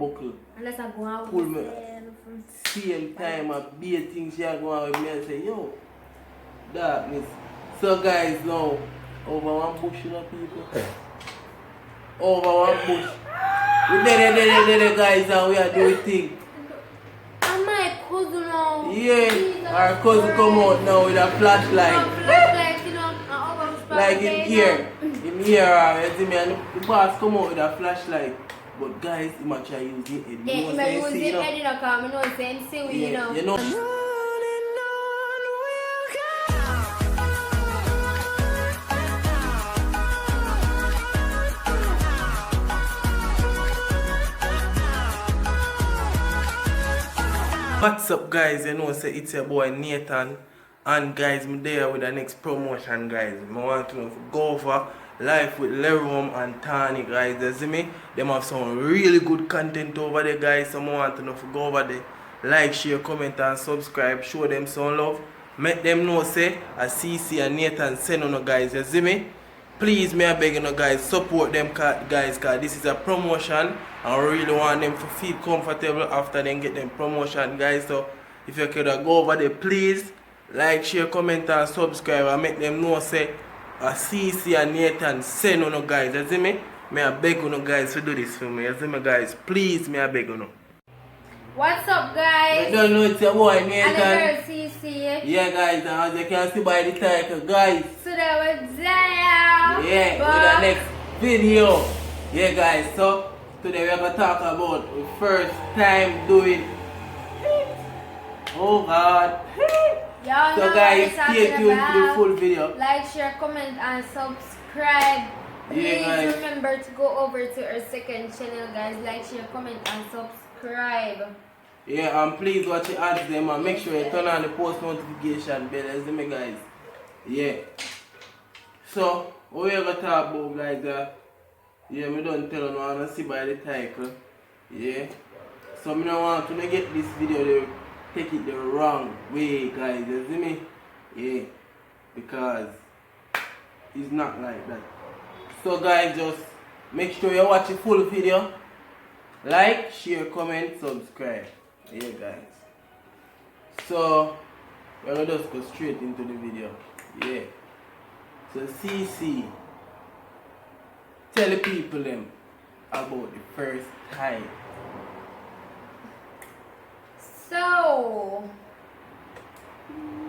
buckle. Unless I go out Pull with me. myself. Same time I be a thing she go out with me and say, yo, darkness. So guys now, over one bush, you know people. Over one bush. We there guys and we are doing thing. And my cousin now. Yeah, our cousin come out now with a flashlight. Flashlight, you know, Like in here, you see me, and the boss come out with a flashlight. But guys, he might try using it. Yeah, he might use it head in a car, you know, saying, see what you know. You know. What's up guys, you know say it's your boy Nathan, and guys I'm there with the next promotion guys. I want to know if go over live with Lerum and Tani guys, you see me? Them have some really good content over there guys, so I want to know if go over there, like, share, comment and subscribe, show them some love, make them know say a CC and Nathan send on guys, you see me? Please, may I beg you guys, support them guys, because this is a promotion and I really want them to feel comfortable after they get them promotion guys. So if you could go over there, please like, share, comment and subscribe and make them know say a CC and Nathan send on guys, you see me? May I beg you guys to do this for me, you see me guys? Please, may I beg you. What's up guys? I don't know it's your boy Nathan. And the girl CC. Yeah guys, and as you can see by the title guys. So that was Zaya. Yeah, with the next video. Yeah guys, so today we're going to talk about the first time doing oh god. Y'all So know guys, what stay tuned to the full video. Like, share, comment and subscribe. Please guys. remember to go over to our second channel guys. Like, share, comment and subscribe. Yeah, and please watch the ads them and make sure you turn on the post notification bell, you see me guys. Yeah. So, what we're going to talk about guys, yeah, me don't tell you no, I don't see by the title. Yeah. So, I don't want to get this video, they take it the wrong way guys, you see me? Yeah. Because it's not like that. So guys, just make sure you watch the full video. Like, share, comment, subscribe. Yeah guys. So we're gonna just go straight into the video. Yeah. So CC, tell the people them about the first time. So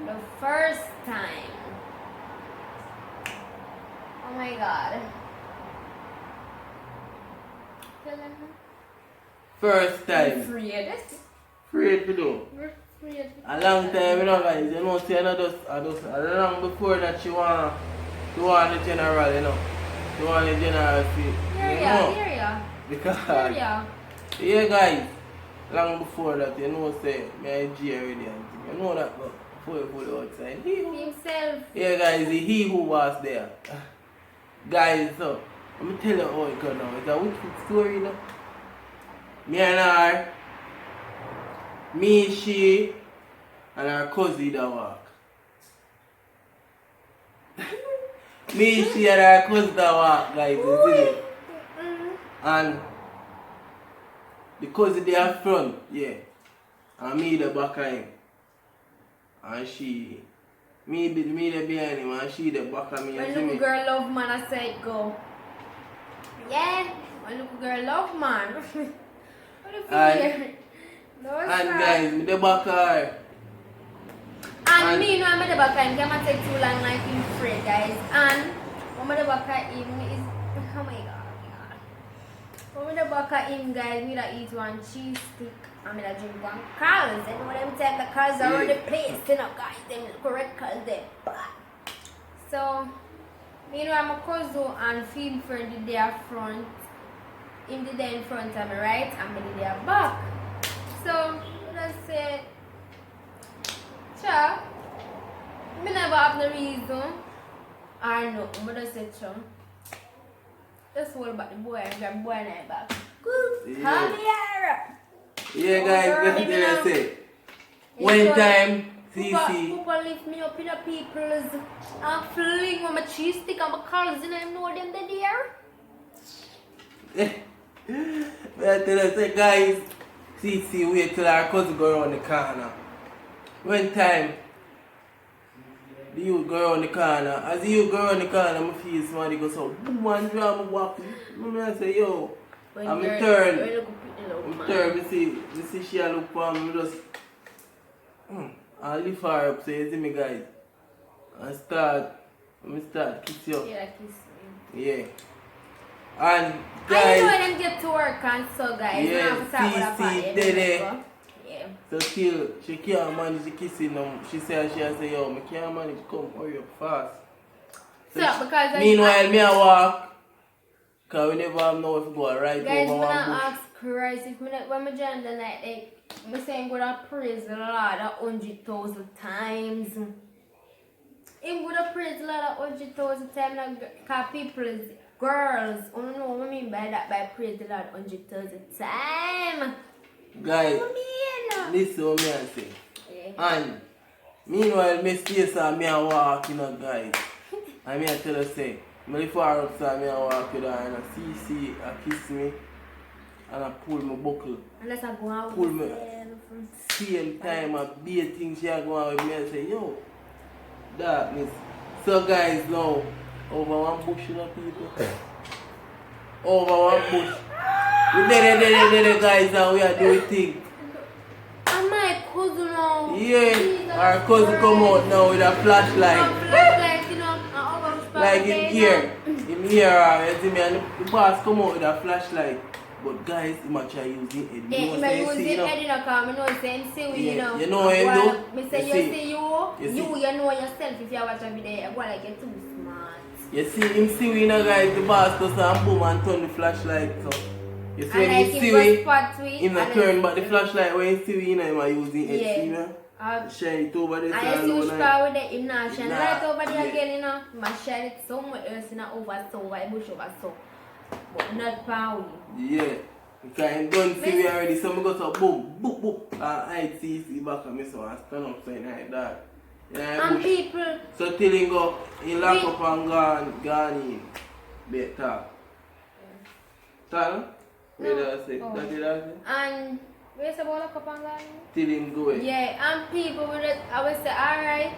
the first time. Oh my god. Tell them. First time. Afraid to do. A long time, you know guys, you know, see, I just long before that she want the general, you know. She want the general feel. Yeah. Because, yeah guys, long before that, you know, say, me and G already and thing. You know that, but before you put it outside. Himself. Yeah guys, he who was there. Guys, so, let me tell you how it goes now. It's a wicked story, you know. Me and her, me, she, and our cousin that walk. Me, she, and our cousin that walk, guys, you see it? And the cousin they are front, yeah. And me the back of him. And she, me the behind him, and she the back of me. When little girl love man, I say go. Yeah, when little girl love man. What if you and guys, me the back of her. And me, you know, I'm at the back of him. Can't take too long like him afraid, guys. And I'm at the back of him is, oh my god. I'm at the back of him, guys. Me that eat one cheese stick. I'm gonna drink one Carl's. And when them time the Carl's are already placed, you know, guys, them correct Carl's there. So, you know, I'm a cousin and film friend the day up front. In the day in front of me, right? I'm in the day back. So, let's say, cha, me never have no reason. Or no, but I say, cha. Just hold back the boy and grab the boy and I back. Good. Come here. Yeah, guys, that's what I say. One time, CC. People lift me up in the people's and fling with my cheese stick and my colors and I know them there. But I tell us, say, guys, see, wait till our cousin go around the corner. One time, the youth go around the corner. As the youth go around the corner, my feel somebody go so boom and drum and walk. I say, yo, I'm in turn. I'm turn, we see she a look for me, just I lift her up, so you see me guys. And start kiss you. Yeah, kiss me. Yeah. And I guys, know when them get to work and so guys. yeah, now I'm start see, with a Dede. party. Yeah. So still, she can't manage kissing them. She say, yo, I can't manage, come, hurry up fast. So, because meanwhile, me I walk, because we never have know if we go right guys, over when one I bush. ask Christ, if when I join the night, like, I'm saying go to praise the Lord 100,000 times. Him would have praised the Lord 100,000 times, because people is girls. I don't know what I mean by that, by praise the Lord 100,000 times. Guys, What do you mean? this is what I say. Yeah. And meanwhile, me stay so me a walk, you know, guys. And me I tell her say, me far up so me a walk with her and I see, I kiss me and I pull my buckle. Unless I go out Pull with me. myself. Same time I be a thing she a go on with me and say, yo, darkness. So guys now, over one bush, you know, people. Over one bush. We there guys and we are doing things. And my cousin now. Yeah, our cousin come out now with a flashlight. Flashlight, you know, and over the Like in here, you see me, and the boss come out with a flashlight. But guys, he might try using it. Yeah, he might use it head in a car, I know it's saying see we, you know. You know him do? Me say you see you know yourself if you watch a video, you go like you're too smart. You see him see we, you know, guys, the boss goes and boom and turn the flashlight. So, you see And him like see him we, go spot we. him not turn back the flashlight when he see we, you know, he might using it, Yeah. see me? Shine it over there. And you see which car with the him now shine Nah, light over there yeah. again, you know. My shine it somewhere else in a over so why bush over so. But not power. Yeah. Because I don't see me already, so I go to boom, boop, boop, and I see back at me, so I stand up saying like that. Yeah, And bush. people, So till he go, he lock up and gone in. Better. Tell? Where did I say? That did I say? and where's the ball up and gone? Till him go away. Yeah, and people would I would say, alright,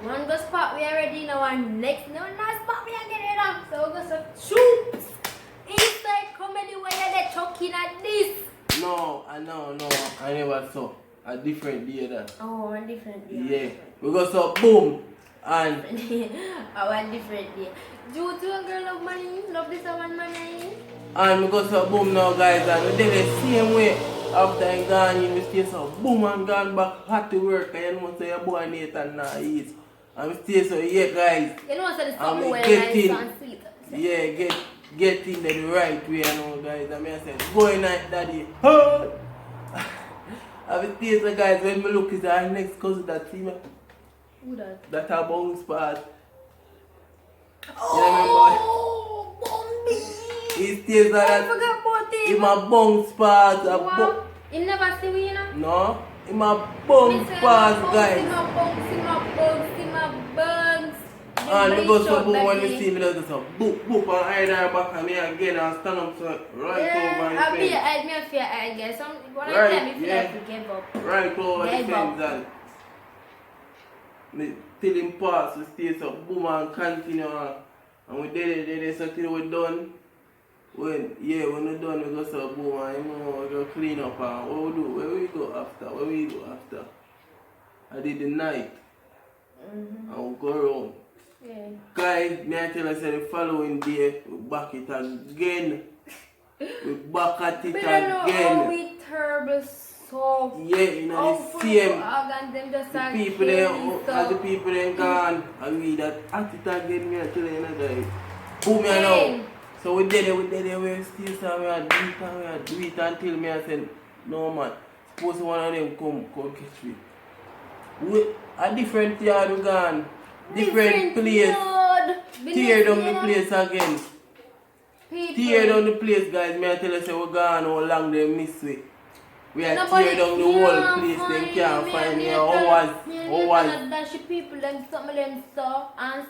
one go spot we already know and next no spot we again, you know. So we go so shoots. It's like comedy where they're choking at this. No, I never saw. A different day that. Oh, one different day. Yeah. We go so boom and one different day. Due to a girl love money, love this one money. and we go so boom now guys and we did the same way after I gone in we stay so boom and gone back hot to work and you know say your boy Nathan now eat. And we stay so yeah guys. You know so the And something we well get nice in. and sweet. Yeah, get in the right way, you know, guys. I mean, I said, go in like daddy. Oh! I was so guys, when we look at our next cousin that see me, Who that? that a bounce part. Oh, Bombi! He stays like I that. forgot about him. Him a bounce part. Wow. You never see me, you know? No, him a bounce part, guys. Him a bugs. And we go so boom when you see me, there's a boop, boop, and I there back and me again and stand up so right over I'll the be fence. I me fear I guess. One Right, time if you yeah. like to give up. Right over the Give fence up. and me till him pass, we stay so boom and continue and we did it so till we done. When we done we go so boom and you know, we go clean up and what we do? Where we go after? I did the night and we go around. Yeah. Guys, me I tell you, say the following day, we back it again. We back at it But I know how again. we terrible so. Yeah, you know, the same. The people there, as the people then gone, and we that at it again, me I tell you, guys. Boom, you know. So we did it, we still say we are do it until me I said, no man, suppose one of them come catch me. We, a different yard we gone. Different place. Tear down the place again. Tear down the place, guys. Me I tell you, say we gone how long they miss we. We are tear down the whole place. They can't find me. Hours. Dash people them saw and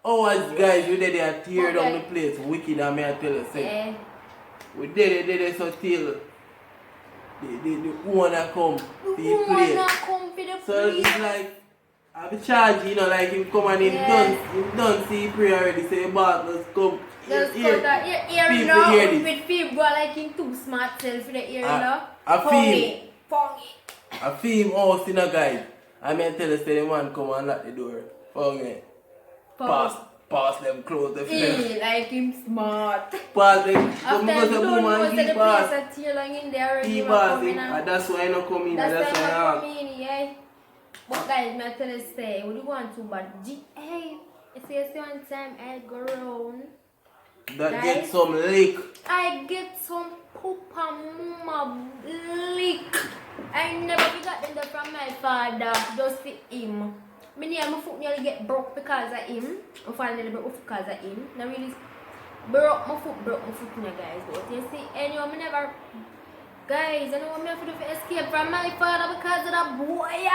Hours, guys. We there tear down the place. Wicked, and me I tell you, say. Yeah. We did it so till the owner come to the place. So it's like I be charged, you know, like him come and him done see pray already, so your boss must come. Just cut that ear now with people like him too smart self for the ear now. I feel house in a guy. I mean tell us say the man come and lock the door. Funny. Pass them close the film. Like him smart. Pass them. After him don't know say the place a tailing in there already. He pass him. That's why I not come in. That's why I come in, yeah. But guys, I tell you say, what do you want to but hey, if you see one time I go around. That guys, get some lick. I get some papa mama lick. I never got them from my father, just for him. My foot nearly get broke because of him. My father nearly broke because of him. Not really broke my foot now, guys. But you see, anyway, I never. Guys, I know what I have to do to escape from my father because of that boy.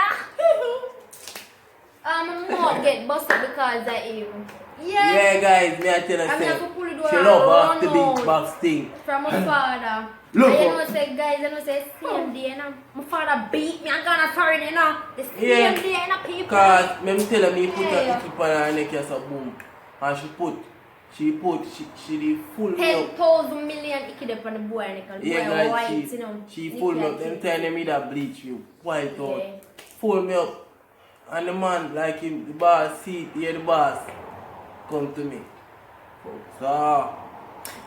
My mom get busted because of him. Yeah, guys, me I tell you, she love off the big box thing. From my father. Look and you know say guys, you know say same day, you know, my father beat me and gonna foreign, you know. The same day, you know, people. Cause me tell me put her keep on her neck as a boom. And she the full milk. 10,000 million icky up on the boy neck. Yeah, guys, white, you know. She full milk. Them time they made that bleach you white out. Full milk. And the man like him, the boss see the boss come to me. So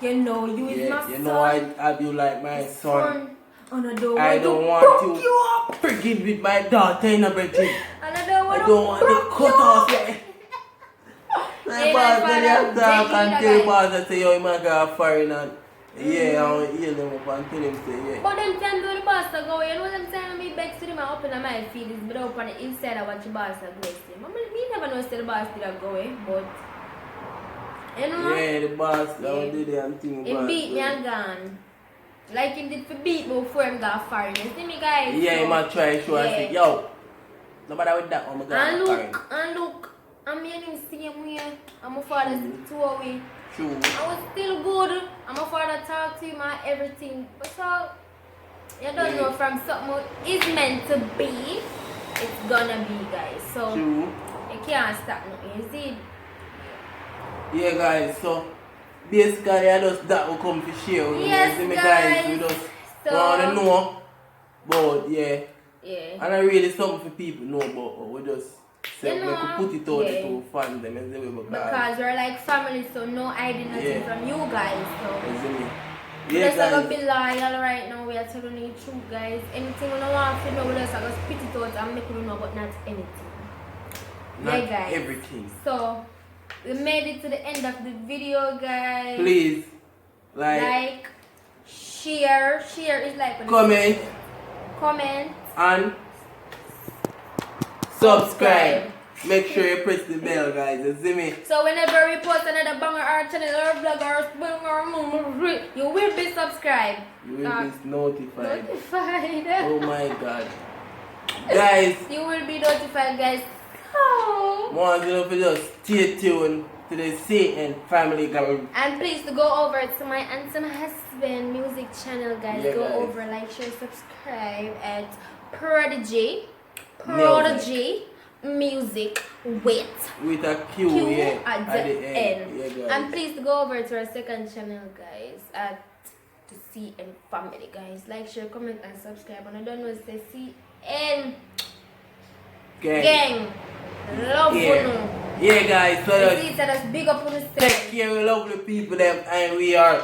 you know, you is my son. You know I have you like my son. I don't want you freaking with my daughter in a bedroom. I don't want to cut off your my boss when you talk and tell the boss and say, yo, you might go foreign and yeah, I want to heal them up and tell him say, yeah. But them time to the boss to go, you know what I'm saying? Me begs to them and open my feelings, but up on the inside I watch the boss to go. Me never know the boss did go, but you know? Yeah, the boss, that did the thing. He beat me and gone. Like he did for beat me before he got foreign. You see me, guys? Yeah, he might try to show and say, yo, no matter with that, I'm going to and look, I'm hearing him same way. And my father two away. True. I was still good. And my father talked to him and everything. But so, you don't know from something is meant to be, it's gonna be, guys. So, true. You can't stop nothing. You see? Yeah, guys, so basically I just that will come to share with me, guys. We just want to know about, yeah. And I really something for people know about, but we just say we could put it out to fund them. Because we're like family, so no hiding nothing from you guys. So yeah, guys, I'm be loyal right now. We are telling you the truth, guys. Anything we don't want to know, we just spit it out and make you know, but not anything. Not guys. Everything. So we made it to the end of the video, guys. Please like, share. Share is like comment, and subscribe. Make sure you press the bell, guys. You see me? So whenever we post another banger or channel or vlog or you will be subscribed. You will be notified. Oh my God, guys! You will be notified, guys. Oh. Want you to just stay tuned to the CN family, guys. And please to go over to my handsome husband music channel, guys. Go over, like, share, subscribe at Prodigy Music with a Q at the end. Yeah, and please to go over to our second channel, guys, at the CN family, guys. Like, share, comment, and subscribe. And I don't know, say CN gang. Love you. Yeah, guys. So big up on the take care of lovely people, them, and we are.